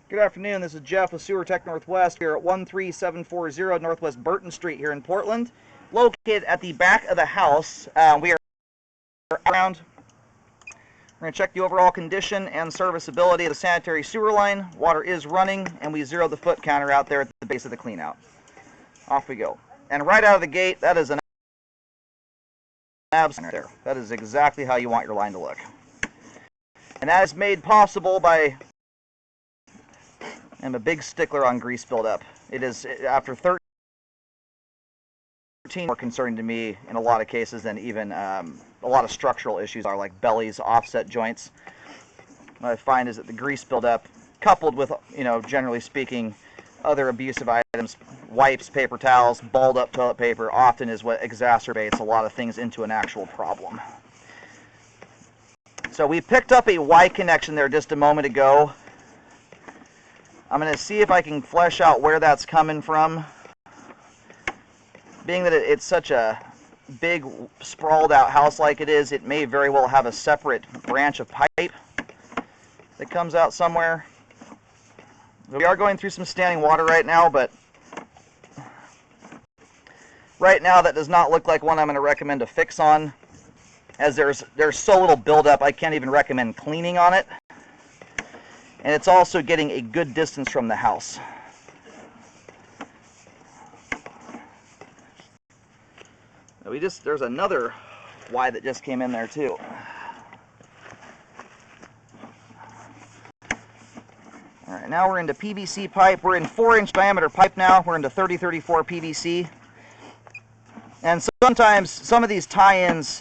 Good afternoon, this is Jeff with Sewer Tech Northwest here at 13740 Northwest Burton Street here in Portland. Located at the back of the house, we are around. We're going to check the overall condition and serviceability of the sanitary sewer line. Water is running, and we zeroed the foot counter out there at the base of the cleanout. Off we go. And right out of the gate, that is an abs there. That is exactly how you want your line to look. And that is made possible by... I'm a big stickler on grease buildup. It is, after 13, more concerning to me in a lot of cases than even a lot of structural issues are, like bellies, offset joints. What I find is that the grease buildup, coupled with, generally speaking, other abusive items, wipes, paper towels, balled up toilet paper, often is what exacerbates a lot of things into an actual problem. So we picked up a Y connection there just a moment ago. I'm going to see if I can flesh out where that's coming from. Being that it's such a big, sprawled out house like it is, it may very well have a separate branch of pipe that comes out somewhere. We are going through some standing water right now, but right now that does not look like one I'm going to recommend a fix on, as there's so little buildup I can't even recommend cleaning on it. And it's also getting a good distance from the house. There's another Y that just came in there too. All right, now we're into PVC pipe. We're in 4-inch diameter pipe now. We're into 3034 PVC. And sometimes some of these tie-ins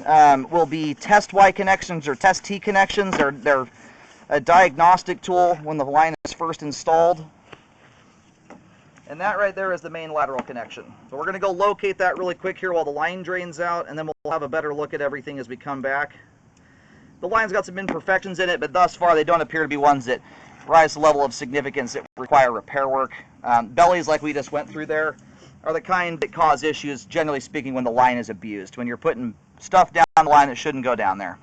will be test Y connections or test T connections. They're a diagnostic tool when the line is first installed. And that right there is the main lateral connection. So we're going to go locate that really quick here while the line drains out, and then we'll have a better look at everything as we come back. The line's got some imperfections in it, but thus far they don't appear to be ones that rise to the level of significance that require repair work. Bellies, like we just went through there, are the kind that cause issues, generally speaking, when the line is abused, when you're putting stuff down the line that shouldn't go down there.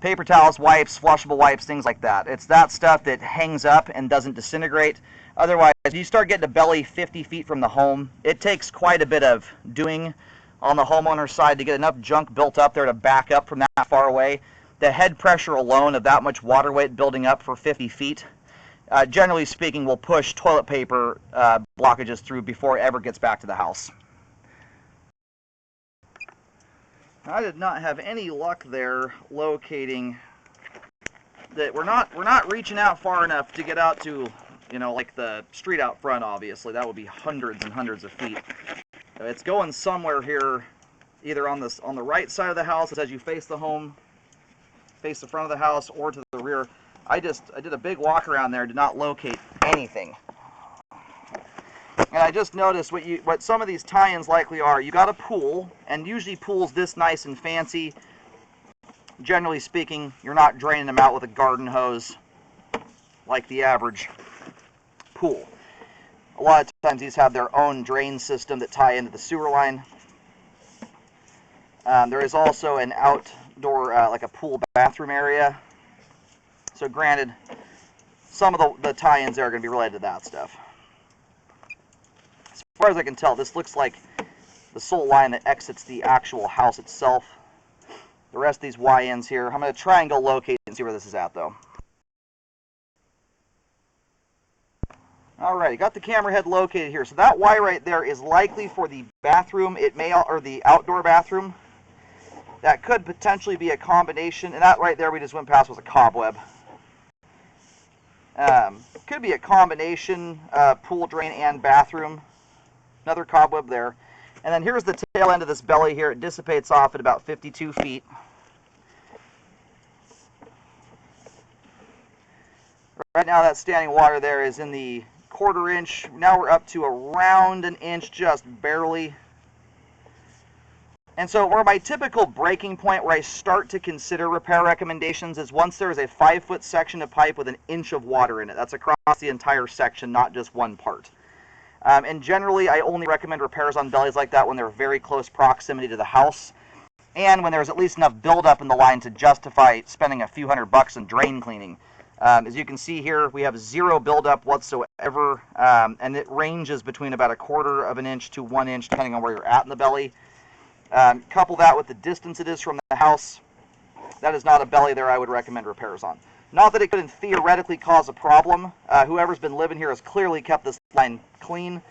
Paper towels, wipes, flushable wipes, things like that. It's that stuff that hangs up and doesn't disintegrate. Otherwise, you start getting a belly 50 feet from the home, it takes quite a bit of doing on the homeowner's side to get enough junk built up there to back up from that far away. The head pressure alone of that much water weight building up for 50 feet, generally speaking, will push toilet paper blockages through before it ever gets back to the house. I did not have any luck there locating that. We're not reaching out far enough to get out to, like the street out front. Obviously, that would be hundreds and hundreds of feet. It's going somewhere here, either on the right side of the house as you face the home, face the front of the house, or to the rear. I did a big walk around there, did not locate anything. And I just noticed what some of these tie-ins likely are. You got a pool, and usually pools this nice and fancy, generally speaking, you're not draining them out with a garden hose like the average pool. A lot of times these have their own drain system that tie into the sewer line. There is also an outdoor, like a pool bathroom area. So granted, some of the tie-ins there are going to be related to that stuff. As far as I can tell, this looks like the sole line that exits the actual house itself. The rest of these Y-ends here, I'm going to try and go locate and see where this is at, though. Alright, got the camera head located here. So that Y right there is likely for the bathroom, or the outdoor bathroom. That could potentially be a combination, and that right there we just went past was a cobweb. Could be a combination pool drain and bathroom. Another cobweb there. And then here's the tail end of this belly here. It dissipates off at about 52 feet. Right now that standing water there is in the 1/4 inch. Now we're up to around an inch, just barely. And so where my typical breaking point where I start to consider repair recommendations is once there is a 5-foot section of pipe with an inch of water in it. That's across the entire section, not just one part. And generally, I only recommend repairs on bellies like that when they're very close proximity to the house, and when there's at least enough buildup in the line to justify spending a few $100 on drain cleaning. As you can see here, we have zero buildup whatsoever, and it ranges between about 1/4 of an inch to 1 inch, depending on where you're at in the belly. Couple that with the distance it is from the house, that is not a belly there I would recommend repairs on. Not that it couldn't theoretically cause a problem. Whoever's been living here has clearly kept this line clean.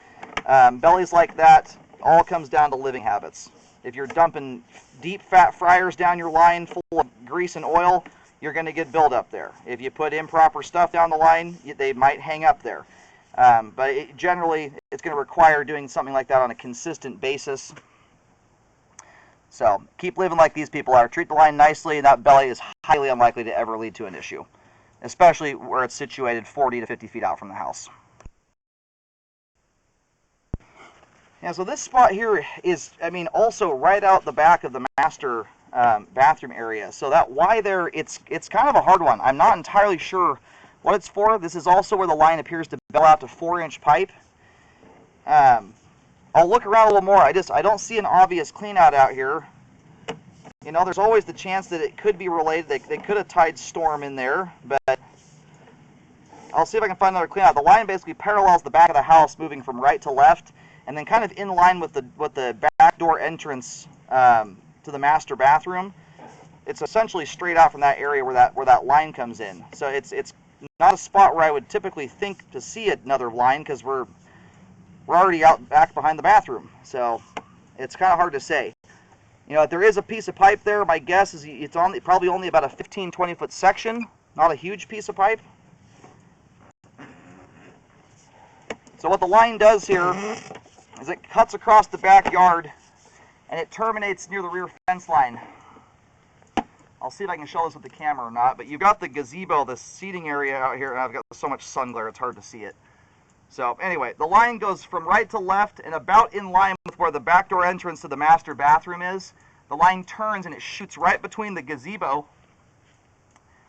Bellies like that all comes down to living habits. If you're dumping deep fat fryers down your line full of grease and oil, you're going to get buildup there. If you put improper stuff down the line, they might hang up there. But generally, it's going to require doing something like that on a consistent basis. So keep living like these people are. Treat the line nicely, and that belly is highly unlikely to ever lead to an issue, especially where it's situated 40 to 50 feet out from the house. Yeah, so this spot here is, also right out the back of the master bathroom area. So that why there, it's kind of a hard one. I'm not entirely sure what it's for. This is also where the line appears to bell out to 4-inch pipe. I'll look around a little more. I don't see an obvious clean out here. There's always the chance that it could be related. They could have tied storm in there, but I'll see if I can find another clean out. The line basically parallels the back of the house, moving from right to left, and then kind of in line with the back door entrance to the master bathroom. It's essentially straight out from that area where that line comes in. So it's not a spot where I would typically think to see another line, because we're already out back behind the bathroom. So it's kind of hard to say. If there is a piece of pipe there, my guess is it's probably only about a 15-20 foot section, not a huge piece of pipe. So what the line does here is it cuts across the backyard and it terminates near the rear fence line. I'll see if I can show this with the camera or not, but you've got the gazebo, the seating area out here, and I've got so much sun glare it's hard to see it. So anyway, the line goes from right to left and about in line with where the back door entrance to the master bathroom is. The line turns and it shoots right between the gazebo.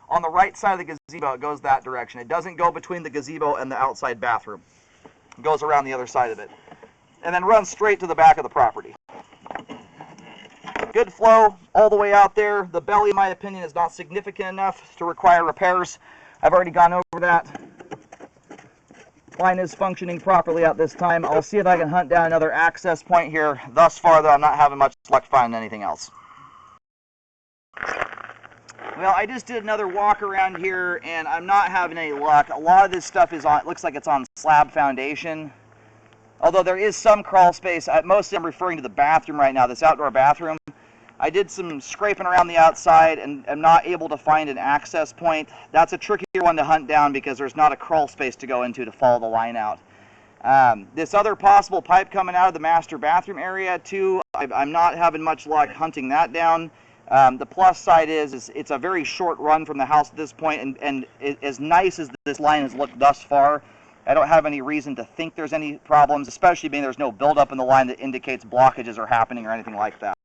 On the right side of the gazebo, it goes that direction. It doesn't go between the gazebo and the outside bathroom. It goes around the other side of it, and then runs straight to the back of the property. Good flow all the way out there. The belly, in my opinion, is not significant enough to require repairs. I've already gone over that. Line is functioning properly at this time. I'll see if I can hunt down another access point here. Thus far, though, I'm not having much luck finding anything else. Well, I just did another walk around here, and I'm not having any luck. A lot of this stuff is on, looks like it's on slab foundation. Although there is some crawl space. Mostly I'm referring to the bathroom right now, this outdoor bathroom. I did some scraping around the outside and am not able to find an access point. That's a trickier one to hunt down because there's not a crawl space to go into to follow the line out. This other possible pipe coming out of the master bathroom area too, I'm not having much luck hunting that down. The plus side is it's a very short run from the house at this point, and as nice as this line has looked thus far, I don't have any reason to think there's any problems, especially being there's no buildup in the line that indicates blockages are happening or anything like that.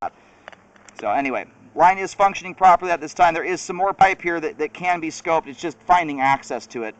So anyway, line is functioning properly at this time. There is some more pipe here that can be scoped. It's just finding access to it.